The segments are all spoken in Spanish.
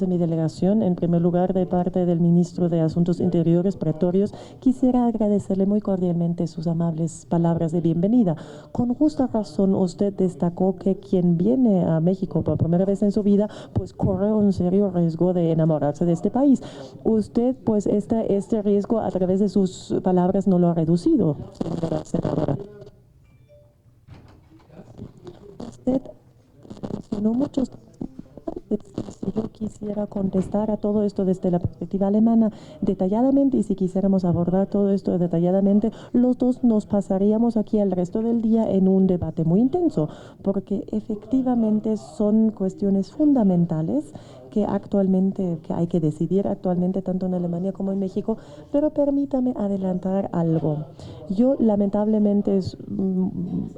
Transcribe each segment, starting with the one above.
de mi delegación, en primer lugar de parte del ministro de Asuntos Interiores, Pretorios, quisiera agradecerle muy cordialmente sus amables palabras de bienvenida. Con justa razón usted destacó que quien viene a México por primera vez en su vida, pues corre un serio riesgo de enamorarse de este país. Usted, pues este riesgo a través de sus palabras no lo ha reducido, señora senadora. Usted mencionó muchos. Si yo quisiera contestar a todo esto desde la perspectiva alemana detalladamente, y si quisiéramos abordar todo esto detalladamente, los dos nos pasaríamos aquí el resto del día en un debate muy intenso, porque efectivamente son cuestiones fundamentales que hay que decidir actualmente tanto en Alemania como en México, pero permítame adelantar algo. Yo lamentablemente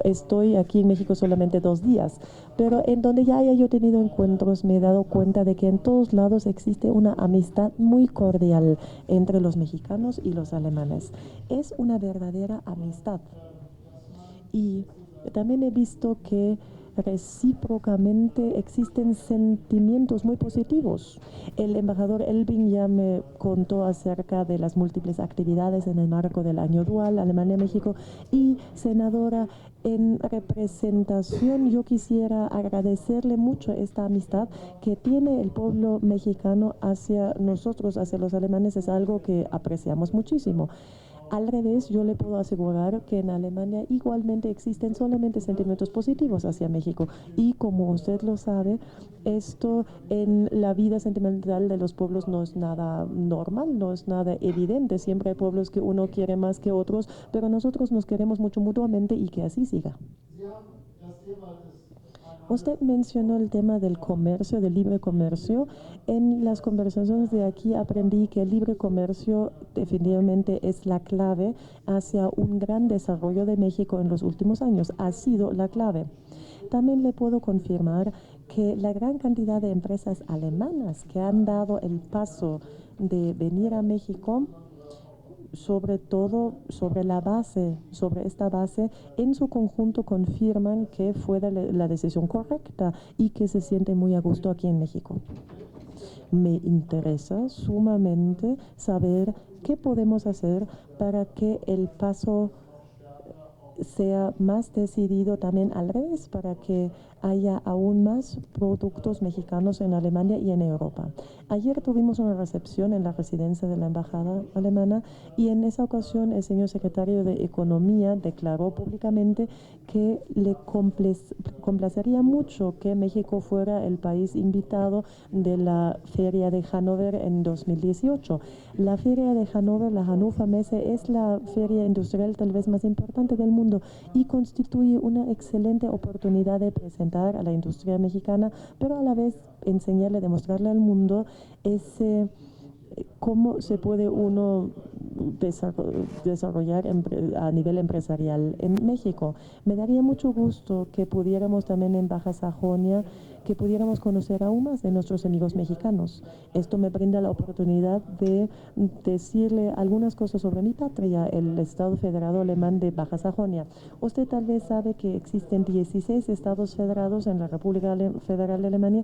estoy aquí en México solamente 2 días, pero en donde ya haya yo tenido encuentros me he dado cuenta de que en todos lados existe una amistad muy cordial entre los mexicanos y los alemanes. Es una verdadera amistad. Y también he visto que recíprocamente existen sentimientos muy positivos. El embajador Elbing ya me contó acerca de las múltiples actividades en el marco del año dual Alemania-México. Y senadora, en representación yo quisiera agradecerle mucho esta amistad que tiene el pueblo mexicano hacia nosotros, hacia los alemanes. Es algo que apreciamos muchísimo. Al revés, yo le puedo asegurar que en Alemania igualmente existen solamente sentimientos positivos hacia México. Y como usted lo sabe, esto en la vida sentimental de los pueblos no es nada normal, no es nada evidente. Siempre hay pueblos que uno quiere más que otros, pero nosotros nos queremos mucho mutuamente y que así siga. Usted mencionó el tema del comercio, del libre comercio. En las conversaciones de aquí aprendí que el libre comercio definitivamente es la clave hacia un gran desarrollo de México en los últimos años. Ha sido la clave. También le puedo confirmar que la gran cantidad de empresas alemanas que han dado el paso de venir a México, sobre todo sobre esta base, en su conjunto confirman que fue la decisión correcta y que se sienten muy a gusto aquí en México. Me interesa sumamente saber qué podemos hacer para que el paso sea más decidido también al revés, para que haya aún más productos mexicanos en Alemania y en Europa. Ayer tuvimos una recepción en la residencia de la embajada alemana y en esa ocasión el señor secretario de Economía declaró públicamente que le complacería mucho que México fuera el país invitado de la Feria de Hannover en 2018. La Feria de Hannover, la Hannover Messe, es la feria industrial tal vez más importante del mundo y constituye una excelente oportunidad de presentar a la industria mexicana, pero a la vez enseñarle, demostrarle al mundo cómo se puede uno desarrollar a nivel empresarial en México. Me daría mucho gusto que pudiéramos también en Baja Sajonia, que pudiéramos conocer aún más de nuestros amigos mexicanos. Esto me brinda la oportunidad de decirle algunas cosas sobre mi patria, el Estado Federado Alemán de Baja Sajonia. Usted tal vez sabe que existen 16 estados federados en la República Federal de Alemania.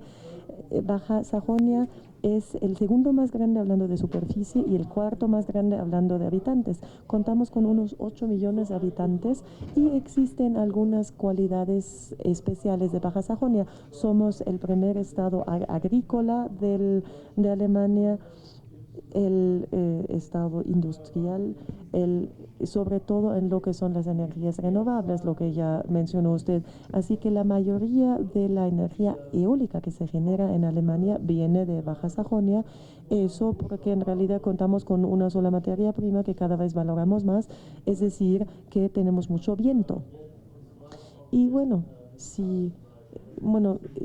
Baja Sajonia es el segundo más grande hablando de superficie y el cuarto más grande hablando de habitantes. Contamos con unos 8 millones de habitantes y existen algunas cualidades especiales de Baja Sajonia. Somos el primer estado agrícola de Alemania, el estado industrial, sobre todo en lo que son las energías renovables, lo que ya mencionó usted. Así que la mayoría de la energía eólica que se genera en Alemania viene de Baja Sajonia. Eso porque en realidad contamos con una sola materia prima que cada vez valoramos más, es decir, que tenemos mucho viento. Y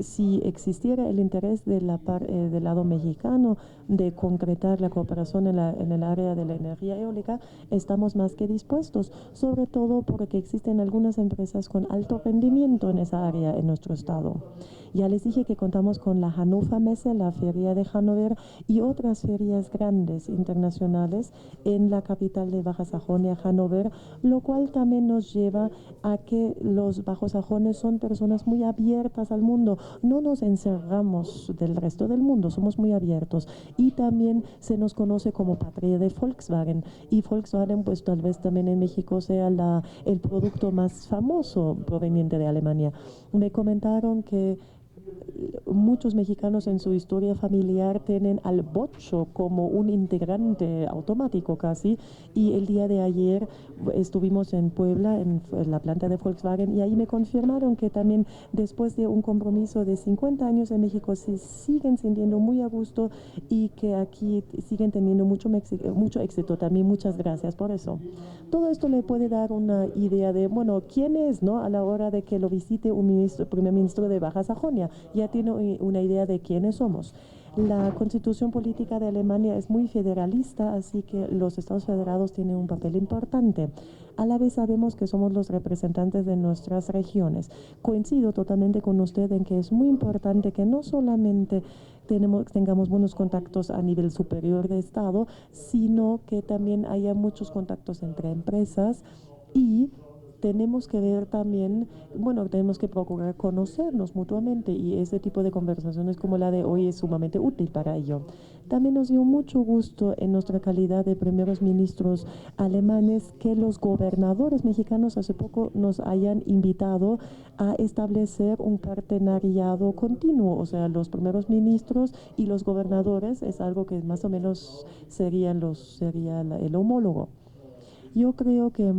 si existiera el interés del lado mexicano de concretar la cooperación en el área de la energía eólica, estamos más que dispuestos, sobre todo porque existen algunas empresas con alto rendimiento en esa área en nuestro estado. Ya les dije que contamos con la Hannover Messe, la feria de Hannover y otras ferias grandes internacionales en la capital de Baja Sajonia, Hannover, lo cual también nos lleva a que los bajosajones son personas muy abiertas abiertas al mundo, no nos encerramos del resto del mundo, somos muy abiertos. Y también se nos conoce como patria de Volkswagen. Y Volkswagen, pues tal vez también en México sea el producto más famoso proveniente de Alemania. Me comentaron que muchos mexicanos en su historia familiar tienen al bocho como un integrante automático casi, y el día de ayer estuvimos en Puebla, en la planta de Volkswagen, y ahí me confirmaron que también después de un compromiso de 50 años en México se siguen sintiendo muy a gusto y que aquí siguen teniendo mucho éxito también. Muchas gracias por eso. Todo esto le puede dar una idea de, bueno, quién es, ¿no? A la hora de que lo visite un primer ministro de Baja Sajonia, ya tiene una idea de quiénes somos. La constitución política de Alemania es muy federalista, así que los estados federados tienen un papel importante. A la vez sabemos que somos los representantes de nuestras regiones. Coincido totalmente con usted en que es muy importante que no solamente tengamos buenos contactos a nivel superior de Estado, sino que también haya muchos contactos entre empresas, y tenemos que ver también, bueno, tenemos que procurar conocernos mutuamente, y ese tipo de conversaciones como la de hoy es sumamente útil para ello. También nos dio mucho gusto en nuestra calidad de primeros ministros alemanes que los gobernadores mexicanos hace poco nos hayan invitado a establecer un partenariado continuo, o sea, los primeros ministros y los gobernadores es algo que más o menos sería el homólogo. Yo creo que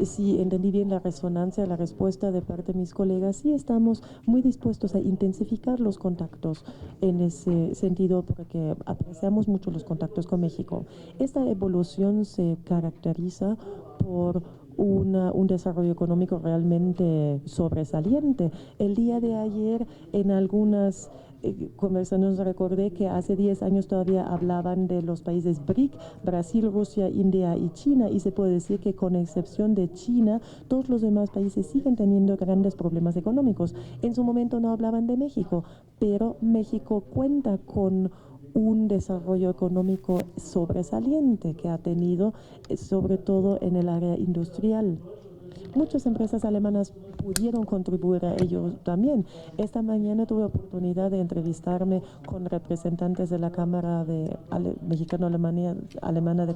si entendí bien la resonancia, la respuesta de parte de mis colegas, sí estamos muy dispuestos a intensificar los contactos en ese sentido, porque apreciamos mucho los contactos con México. Esta evolución se caracteriza por un desarrollo económico realmente sobresaliente. El día de ayer, en algunas conversaciones, recordé que hace 10 años todavía hablaban de los países BRIC, Brasil, Rusia, India y China, y se puede decir que con excepción de China, todos los demás países siguen teniendo grandes problemas económicos. En su momento no hablaban de México, pero México cuenta con un desarrollo económico sobresaliente que ha tenido, sobre todo en el área industrial. Muchas empresas alemanas pudieron contribuir a ello también. Esta mañana tuve oportunidad de entrevistarme con representantes de la Cámara Mexicano-Alemana de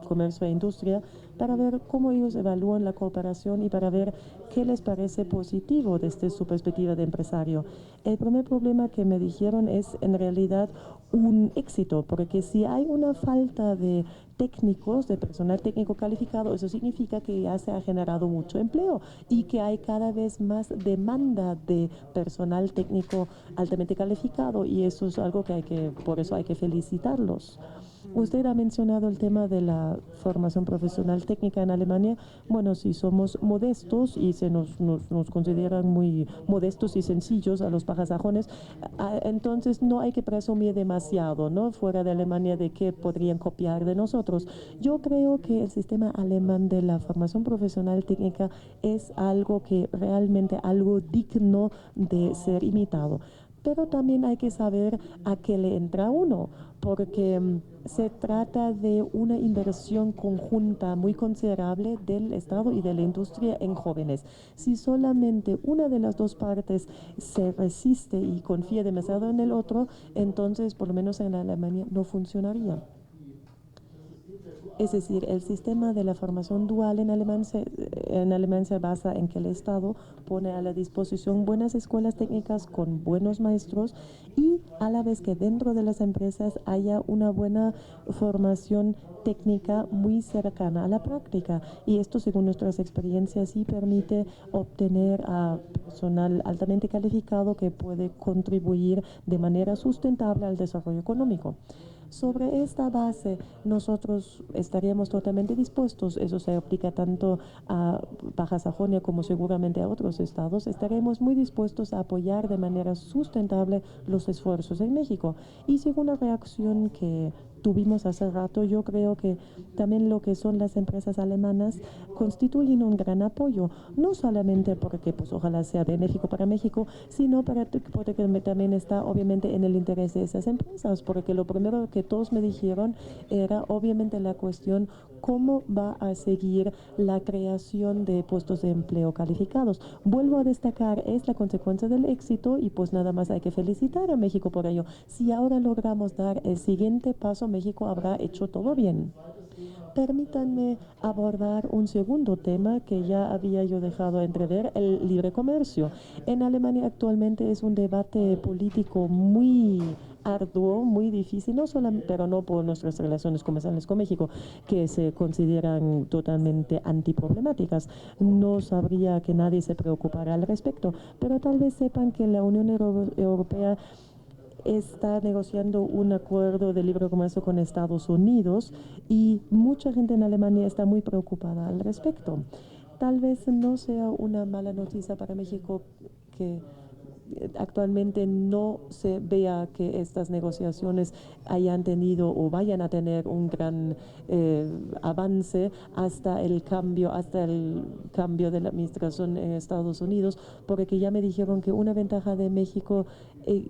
Comercio e Industria para ver cómo ellos evalúan la cooperación y para ver qué les parece positivo desde su perspectiva de empresario. El primer problema que me dijeron es en realidad un éxito, porque si hay una falta de técnicos, de personal técnico calificado, eso significa que ya se ha generado mucho empleo y que hay cada vez más demanda de personal técnico altamente calificado, y eso es algo por eso hay que felicitarlos. Usted ha mencionado el tema de la formación profesional técnica en Alemania. Bueno, si somos modestos y nos consideran muy modestos y sencillos a los pajasajones, entonces no hay que presumir demasiado, ¿no? Fuera de Alemania de que podrían copiar de nosotros. Yo creo que el sistema alemán de la formación profesional técnica es algo que realmente algo digno de ser imitado. Pero también hay que saber a qué le entra uno, porque se trata de una inversión conjunta muy considerable del Estado y de la industria en jóvenes. Si solamente una de las dos partes se resiste y confía demasiado en el otro, entonces por lo menos en Alemania no funcionaría. Es decir, el sistema de la formación dual en Alemania se basa en que el Estado pone a la disposición buenas escuelas técnicas con buenos maestros, y a la vez que dentro de las empresas haya una buena formación técnica muy cercana a la práctica. Y esto, según nuestras experiencias, sí permite obtener a personal altamente calificado que puede contribuir de manera sustentable al desarrollo económico. Sobre esta base, nosotros estaríamos totalmente dispuestos, eso se aplica tanto a Baja Sajonia como seguramente a otros estados, estaremos muy dispuestos a apoyar de manera sustentable los esfuerzos en México. Y según la reacción que tuvimos hace rato, yo creo que también lo que son las empresas alemanas constituyen un gran apoyo, no solamente porque pues ojalá sea benéfico para México, sino porque también está obviamente en el interés de esas empresas, porque lo primero que todos me dijeron era obviamente la cuestión cómo va a seguir la creación de puestos de empleo calificados. Vuelvo a destacar, es la consecuencia del éxito y pues nada más hay que felicitar a México por ello. Si ahora logramos dar el siguiente paso, México habrá hecho todo bien. Permítanme abordar un segundo tema que ya había yo dejado entrever, el libre comercio. En Alemania actualmente es un debate político muy arduo, muy difícil, no solamente, pero no por nuestras relaciones comerciales con México, que se consideran totalmente antiproblemáticas. No sabría que nadie se preocupara al respecto, pero tal vez sepan que la Unión Europea está negociando un acuerdo de libre comercio con Estados Unidos y mucha gente en Alemania está muy preocupada al respecto. Tal vez no sea una mala noticia para México que actualmente no se vea que estas negociaciones hayan tenido o vayan a tener un gran avance hasta el cambio de la administración en Estados Unidos, porque ya me dijeron que una ventaja de México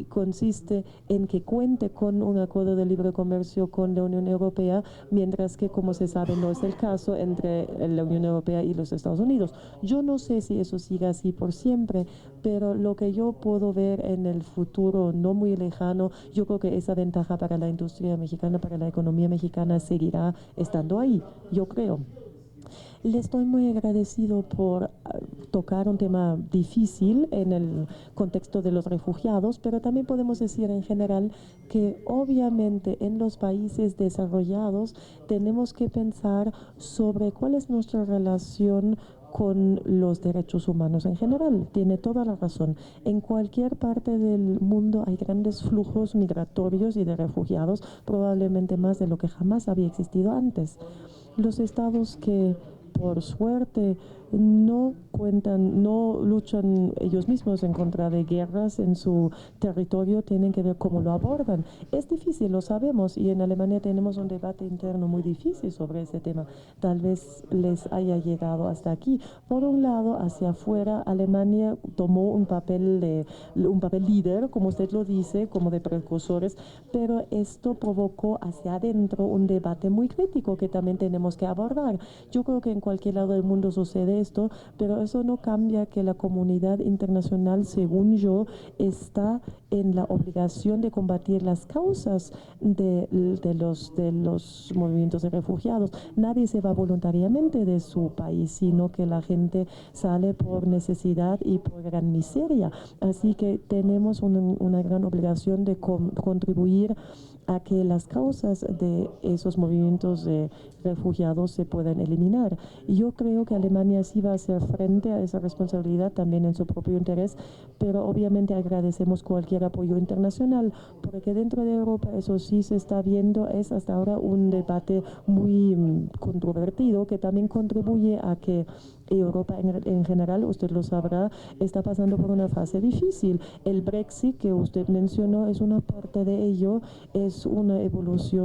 consiste en que cuente con un acuerdo de libre comercio con la Unión Europea, mientras que, como se sabe, no es el caso entre la Unión Europea y los Estados Unidos. Yo no sé si eso siga así por siempre, pero lo que yo puedo ver en el futuro no muy lejano, yo creo que esa ventaja para la industria mexicana, para la economía mexicana seguirá estando ahí, yo creo. Le estoy muy agradecido por tocar un tema difícil en el contexto de los refugiados, pero también podemos decir en general que obviamente en los países desarrollados tenemos que pensar sobre cuál es nuestra relación con los derechos humanos en general. Tiene toda la razón. En cualquier parte del mundo hay grandes flujos migratorios y de refugiados, probablemente más de lo que jamás había existido antes. Los estados que por suerte no luchan ellos mismos en contra de guerras en su territorio, tienen que ver cómo lo abordan. Es difícil, lo sabemos, y en Alemania tenemos un debate interno muy difícil sobre ese tema. Tal vez les haya llegado hasta aquí. Por un lado, hacia afuera, Alemania tomó un papel líder, como usted lo dice, como de precursores, pero esto provocó hacia adentro un debate muy crítico que también tenemos que abordar. Yo creo que en cualquier lado del mundo sucede esto, pero eso no cambia que la comunidad internacional, según yo, está en la obligación de combatir las causas de los movimientos de refugiados. Nadie se va voluntariamente de su país, sino que la gente sale por necesidad y por gran miseria. Así que tenemos una gran obligación de contribuir a que las causas de esos movimientos de refugiados se puedan eliminar. Y yo creo que Alemania sí va a hacer frente a esa responsabilidad también en su propio interés, pero obviamente agradecemos cualquier apoyo internacional, porque dentro de Europa eso sí se está viendo, es hasta ahora un debate muy controvertido que también contribuye a que Europa en general, usted lo sabrá, está pasando por una fase difícil. El Brexit que usted mencionó es una parte de ello, es una evolución